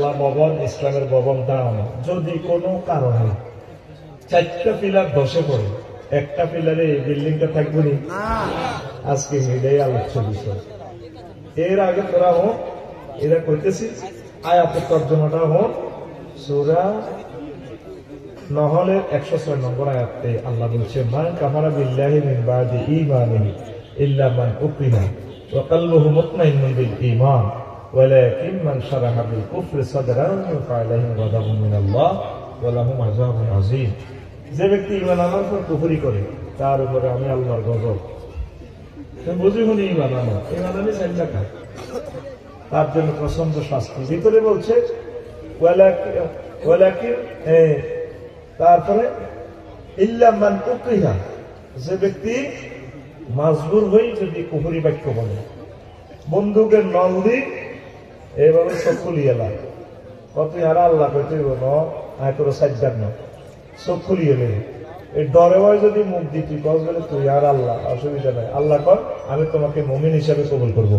আল্লাহ ভবন, ইসলামের ভবন দাও না। যদি কোনো কারণে 4টা পিলার ধসে পড়ে, একটা পিলারে এই বিল্ডিংটা থাকবে না, আজকে এটাই আলোচ্য বিষয়। এর আগে তোরা হোক, এরা কইতেছি আয়াতের তর্জমাটা হোক। সূরা নহলের 106 নম্বর আয়াতে আল্লাহ বলছে, মান কাফারা বিল্লাহি মিন বাদি ঈমানিহি ইল্লা মান উকরিহা ওয়া কলবুহু মুতমাইন্নুন বিল ঈমান ওয়ালাকিন মান শারাহা বিল কুফরি সাদরান ফাআলাইহিম গাযাবুন মিনাল্লাহ ওয়া লাহুম আযাবুন আযীম। যে ব্যক্তি ঈমান আনার পর কুফরি করে তার উপরে আমি আল্লাহর গজব। তুমি বুঝি শুনি ঈমান আনা, ঈমান আনি 4 টাকা, তার জন্য প্রচন্ড শাস্তি। ভিতরে বলছে ওয়ালাকিন, তারপরে ইল্লা মান উকরিহা, যে ব্যক্তি মাজবুর হয়ে যদি কুফরি বাক্য বলে, বন্দুকের নল দি এভাবে চোখ খুলিয়ে এলাম, কত আর আল্লাহ কইতে আয় তোর সাজ্জার না, চোখ খুলিয়ে এলে এই ডরে হয় যদি মুখ দিতি কস বলে তুই আর আল্লাহ, অসুবিধা নাই, আল্লাহ কর আমি তোমাকে মুমিন হিসাবে কবুল করবো।